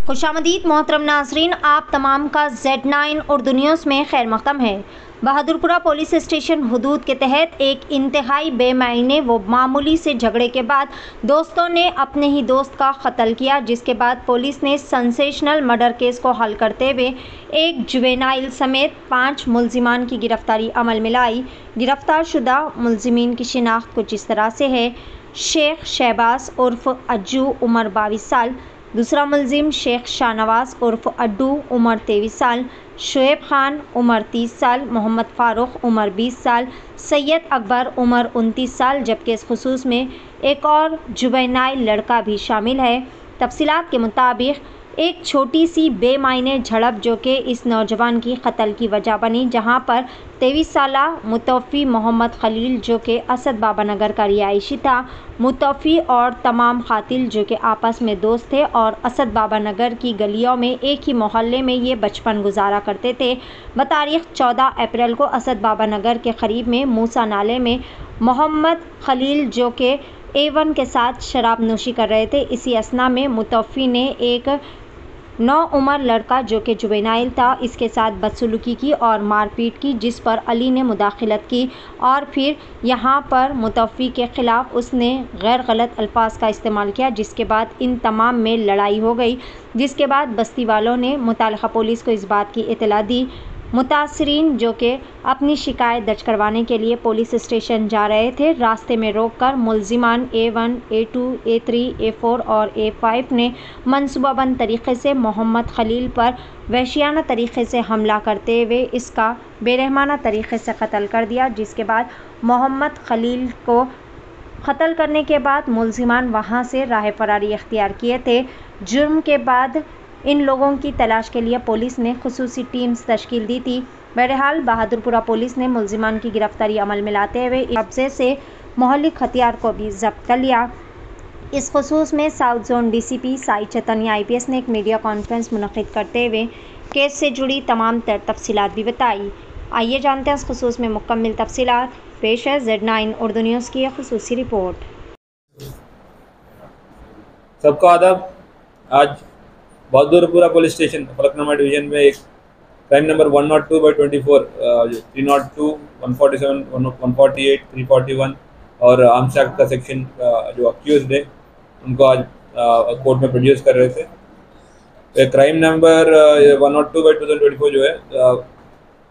खुशामदीद मोहतरम नाजरीन, आप तमाम का Z9 उर्दू न्यूज़ में खैर मक़दम है। बहादुरपुरा पुलिस स्टेशन हदूद के तहत एक इंतहाई बेमायने व मामूली से झगड़े के बाद दोस्तों ने अपने ही दोस्त का कत्ल किया, जिसके बाद पुलिस ने सेंसेशनल मर्डर केस को हल करते हुए एक जुवेनाइल समेत 5 मुल्जिमान की गिरफ्तारी अमल में लाई। गिरफ्तार शुदा मुल्जिमीन की शिनाख्त कुछ इस तरह से है। शेख शहबाज उर्फ अज्जू उम्र 22 साल, दूसरा मुलजिम शेख शाहनवाज उर्फ अड्डू उम्र 23 साल, शुएब खान उम्र 30 साल, मोहम्मद फ़ारूक उम्र 20 साल, सैयद अकबर उम्र 29 साल, जबकि इस खुसूस में एक और जुवेनाइल लड़का भी शामिल है। तफसीलात के मुताबिक एक छोटी सी बेमायने झड़प जो कि इस नौजवान की कत्ल की वजह बनी, जहां पर 23 साला मुतवफ़ी मोहम्मद खलील जो कि असद बाबा नगर का रिहायशी था, मुतवफ़ी और तमाम कातिल जो कि आपस में दोस्त थे और असद बाबा नगर की गलियों में एक ही मोहल्ले में ये बचपन गुजारा करते थे। बतारीख 14 अप्रैल को असद बाबा नगर के करीब में मूसा नाले में मोहम्मद खलील जो कि A1 के साथ शराब नोशी कर रहे थे। इसी असना में मुतवफ़ी ने एक 9 उम्र लड़का जो कि जुवेनाइल था, इसके साथ बदसलूकी की और मारपीट की, जिस पर अली ने मुदाखलत की और फिर यहाँ पर मुतवफ़ी के ख़िलाफ़ उसने गैर गलत अल्फाज का इस्तेमाल किया, जिसके बाद इन तमाम में लड़ाई हो गई। जिसके बाद बस्ती वालों ने मुताल्लिक़ा पुलिस को इस बात की इत्तला दी। मुतासरीन जो कि अपनी शिकायत दर्ज करवाने के लिए पुलिस स्टेशन जा रहे थे, रास्ते में रोककर मुल्जिमान A1, A2, A3, A4 और A5 ने मनसूबाबंद तरीक़े से मोहम्मद खलील पर वहशियाना तरीक़े से हमला करते हुए इसका बेरहमाना तरीक़े से कत्ल कर दिया। जिसके बाद मोहम्मद खलील को कत्ल करने के बाद मुल्जिमान वहाँ से राह फरारी इख्तियार किए थे। जुर्म के बाद इन लोगों की तलाश के लिए पुलिस ने खुसूसी टीम्स तश्कील दी थी। बहरहाल बहादुरपुरा पुलिस ने मुल्जिमान की गिरफ्तारी अमल में लाते हुए कब्जे से महलिक हथियार को भी जब्त कर लिया। इस खुसूस में साउथ जोन DCP साई चैतन्य IPS ने एक मीडिया कॉन्फ्रेंस मुनक़िद करते हुए केस से जुड़ी तमाम तर तफसीलात भी बताई। आइए जानते हैं इस खुसूस में मुकम्मल तफसीलात। पेश है Z9 उर्दू न्यूज़ की खुसूसी रिपोर्ट। सबका आदाब। आज Bahadurpura police station Falaknuma division में एक क्राइम नंबर 102/24 302, 147, 148, 341 और आर्म्स एक्ट का सेक्शन जो अक्यूज्ड है उनको आज कोर्ट में प्रोड्यूस कर रहे थे। क्राइम नंबर 102/2024 जो है,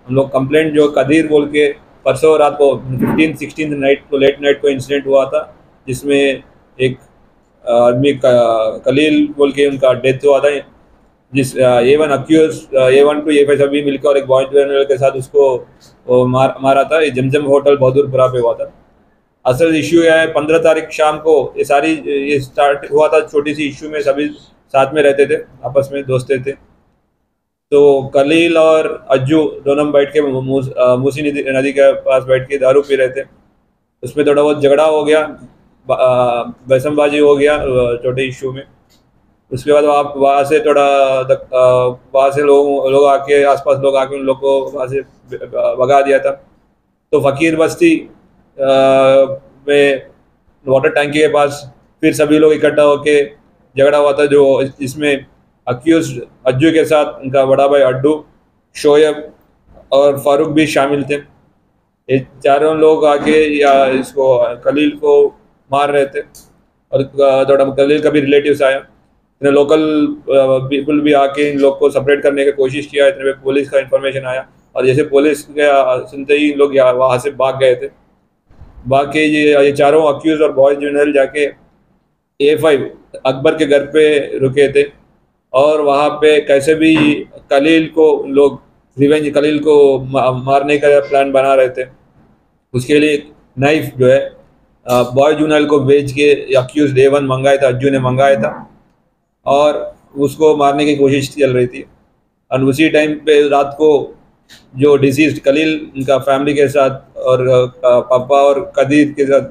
हम लोग कंप्लेंट जो कदीर बोल के परसों रात को 15-16 नाइट को लेट नाइट को इंसिडेंट हुआ था, जिसमें एक आदमी कलील बोल के उनका डेथ हुआ था, जिस A1 accused A1 to A5 सभी मिलकर और एक बॉय के साथ उसको मारा था। ये जमजम होटल बहादुरपुरा पे हुआ था। असल इशू यह है, 15 तारीख शाम को ये स्टार्ट हुआ था। छोटी सी इशू में सभी साथ में रहते थे, आपस में दोस्त थे। तो कलील और अज्जू दोनों बैठ के मूसी नदी के पास बैठ के दारू पी रहे थे। उसमें थोड़ा बहुत झगड़ा हो गया, बहसमबाजी हो गया छोटे इशू में। उसके बाद आप वहाँ से वहाँ से लोग आके आसपास लोग आके उन लोग को वहाँ से भगा दिया था। तो फ़कीर बस्ती में वाटर टैंकी के पास फिर सभी लोग इकट्ठा होके झगड़ा हुआ था, जो इसमें अक्यूज अज्जू के साथ उनका बड़ा भाई अड्डू, शोएब और फारूक भी शामिल थे। ये चारों लोग आके या इसको कलील को मार रहे थे और थोड़ा कलील का भी रिलेटिव्स आया। इतने लोकल पीपल भी आके इन लोग को सेपरेट करने की कोशिश किया। इतने में पुलिस का इन्फॉर्मेशन आया और जैसे पुलिस के सुनते ही लोग वहाँ से भाग गए थे। भाग के ये चारों अक्यूज और बॉयज जुवेनाइल जाके A5 अकबर के घर पे रुके थे और वहाँ पे कैसे भी कलील को लोग रिवेंज कलील को मारने का प्लान बना रहे थे। उसके लिए नाइफ जो है बॉय जुवेनाइल को बेच के अक्यूज A1 मंगाया था, अज्जू ने मंगाया था और उसको मारने की कोशिश चल रही थी। और उसी टाइम पे रात को जो डिसीज्ड कलील उनका फैमिली के साथ और पापा और कदीर के साथ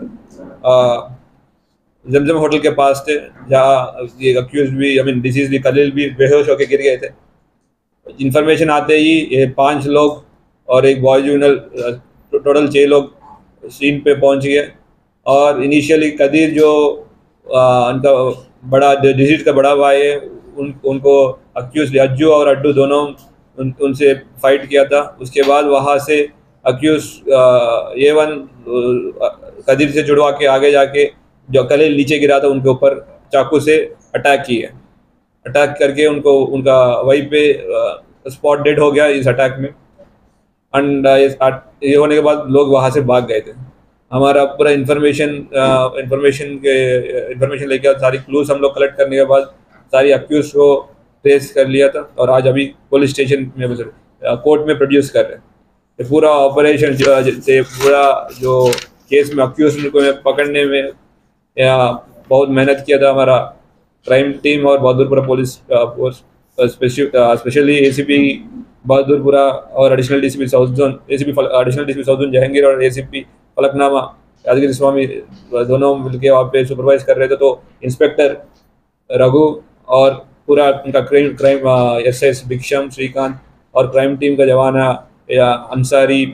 जमजम होटल के पास थे, जहाँ ये अक्यूज भी डिसीज भी कलील भी बेहोश होकर गिर गए थे। इन्फॉर्मेशन आते ही ये 5 लोग और एक बॉय जुवेनाइल टोटल 6 लोग सीन पे पहुंच गए। और इनिशियली कदीर जो उनका बड़ा डिसीज का बड़ा भाई है, उनको अक्यूज अज्जू और अड्डू दोनों उनसे फाइट किया था। उसके बाद वहाँ से अक्यूज A1 कदीर से जुड़वा के आगे जाके जो कलील नीचे गिरा था उनके ऊपर चाकू से अटैक किया। अटैक करके उनका वहीं पे स्पॉट डेड हो गया इस अटैक में। एंड ये होने के बाद लोग वहाँ से भाग गए थे। हमारा पूरा इन्फॉर्मेशन लेके सारी क्लूज हम लोग कलेक्ट करने के बाद सारी अक्यूज को ट्रेस कर लिया था और आज अभी पुलिस स्टेशन में कोर्ट में प्रोड्यूस कर रहे हैं। ये पूरा ऑपरेशन से पूरा जो केस में अक्यूज को पकड़ने में बहुत मेहनत किया था हमारा क्राइम टीम और Bahadurpura police force, specially ACP Bahadurpura और additional DCP south zone Jahangir और ACP फलकनामा यादगिरी स्वामी दोनों मिलके वहाँ पे सुपरवाइज कर रहे थे। तो इंस्पेक्टर रघु और पूरा उनका क्राइम SS भिक्षम श्रीकांत और क्राइम टीम का जवान अंसारी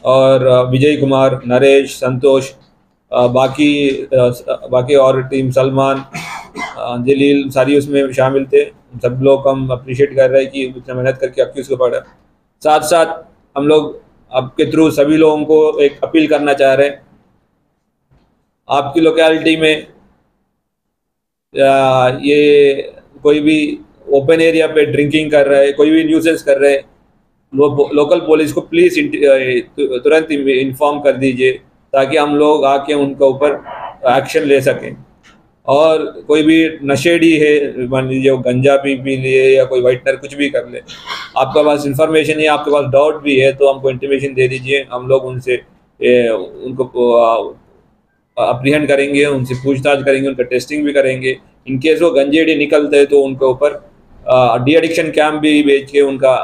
और विजय कुमार, नरेश, संतोष, बाकी और टीम सलमान, जलील सारी उसमें शामिल थे। सब लोग हम अप्रिशिएट कर रहे हैं कि इतना मेहनत करके अक्यूज को पकड़ा। साथ साथ हम लोग आपके थ्रू सभी लोगों को एक अपील करना चाह रहे हैं, आपकी लोकेलिटी में ये कोई भी ओपन एरिया पे ड्रिंकिंग कर रहा है, कोई भी न्यूसेंस कर रहे हैं, लोकल पुलिस को प्लीज़ तुरंत इन्फॉर्म कर दीजिए ताकि हम लोग आके उनके ऊपर एक्शन ले सकें। और कोई भी नशेड़ी है, मान लीजिए वो गंजा पी लिए या कोई वाइटनर कुछ भी कर ले, आपके पास इंफॉर्मेशन है, आपके पास डाउट भी है तो हमको इंटीमेशन दे दीजिए। हम लोग उनसे उनको अप्रीहेंड करेंगे, उनसे पूछताछ करेंगे, उनका टेस्टिंग भी करेंगे। इन केस वो गंजेड़ी निकलते हैं तो उनके ऊपर डी एडिक्शन कैंप भी भेज के उनका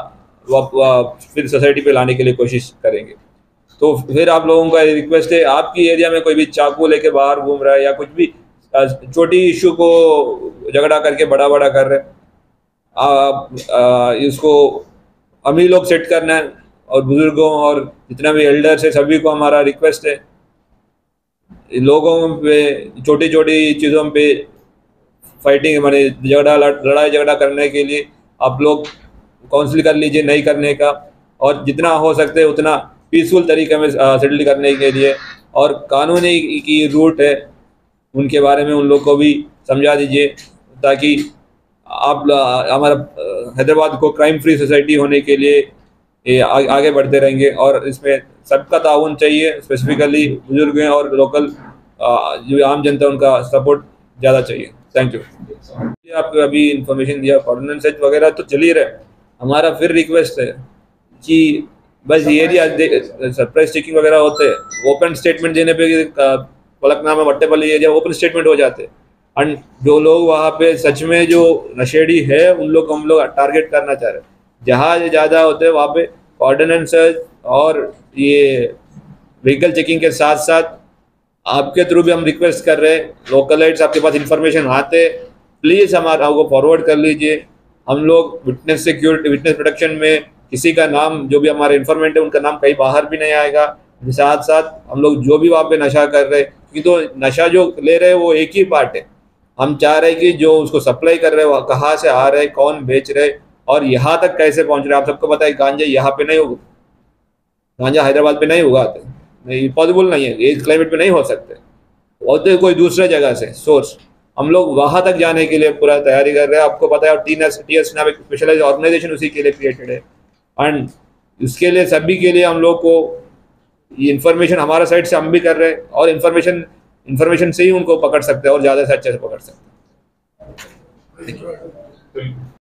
फिर सोसाइटी पे लाने के लिए कोशिश करेंगे। तो फिर आप लोगों का रिक्वेस्ट है, आपकी एरिया में कोई भी चाकू लेके बाहर घूम रहा है या कुछ भी छोटी इशू को झगड़ा करके बड़ा कर रहे हैं, इसको हम ही लोग सेट करना है। और बुजुर्गों और जितना भी एल्डर्स है सभी को हमारा रिक्वेस्ट है, लोगों पे छोटी चीज़ों पे फाइटिंग माने लड़ाई झगड़ा करने के लिए आप लोग काउंसिल कर लीजिए नहीं करने का, और जितना हो सकते है उतना पीसफुल तरीके में सेटल करने के लिए। और कानूनी की रूट है उनके बारे में उन लोग को भी समझा दीजिए ताकि आप हमारा हैदराबाद को क्राइम फ्री सोसाइटी होने के लिए आगे बढ़ते रहेंगे। और इसमें सबका ताउन चाहिए, स्पेसिफिकली बुजुर्ग हैं और लोकल जो आम जनता उनका सपोर्ट ज़्यादा चाहिए। Thank you. आपको अभी इंफॉर्मेशन दिया, ऑर्डिनेंस वगैरह तो चल ही रहे। हमारा फिर रिक्वेस्ट है कि बस ये एरिया सरप्राइज चेकिंग वगैरह होते हैं, ओपन स्टेटमेंट देने पे Falaknuma Vattepalli area open statement हो जाते हैं। एंड जो लोग वहाँ पे सच में जो नशेड़ी है उन लोग हम लोग टारगेट करना चाह रहे हैं। जहाँ ज़्यादा होते हैं वहाँ पे ऑर्डिनेंसेज और ये व्हीकल चेकिंग के साथ साथ आपके थ्रू भी हम रिक्वेस्ट कर रहे हैं, लोकलाइट्स आपके पास इंफॉर्मेशन आते प्लीज़ हमारा को फॉरवर्ड कर लीजिए। हम लोग विटनेस प्रोटेक्शन में किसी का नाम, जो भी हमारे इन्फॉर्मेंट है उनका नाम कहीं बाहर भी नहीं आएगा। साथ साथ हम लोग जो भी वहाँ पे नशा कर रहे हैं, क्योंकि तो नशा जो ले रहे हैं वो एक ही पार्ट है, हम चाह रहे हैं कि जो उसको सप्लाई कर रहे हैं वो कहाँ से आ रहे हैं, कौन बेच रहे और यहाँ तक कैसे पहुँच रहे हैं। आप सबको पता है गांजा यहाँ पे नहीं होगा, गांजा हैदराबाद पे नहीं उगाते, नहीं पॉसिबल नहीं है, इस क्लाइमेट पे नहीं हो सकते, होते कोई दूसरे जगह से सोर्स। हम लोग वहाँ तक जाने के लिए पूरा तैयारी कर रहे हैं। आपको पता है TS नाम एक स्पेशलाइज ऑर्गेनाइजेशन उसी के लिए क्रिएटेड है। एंड इसके लिए सभी के लिए हम लोग को ये इन्फॉर्मेशन हमारा साइड से हम भी कर रहे हैं, और इन्फॉर्मेशन से ही उनको पकड़ सकते हैं और ज़्यादा से अच्छे से पकड़ सकते हैं।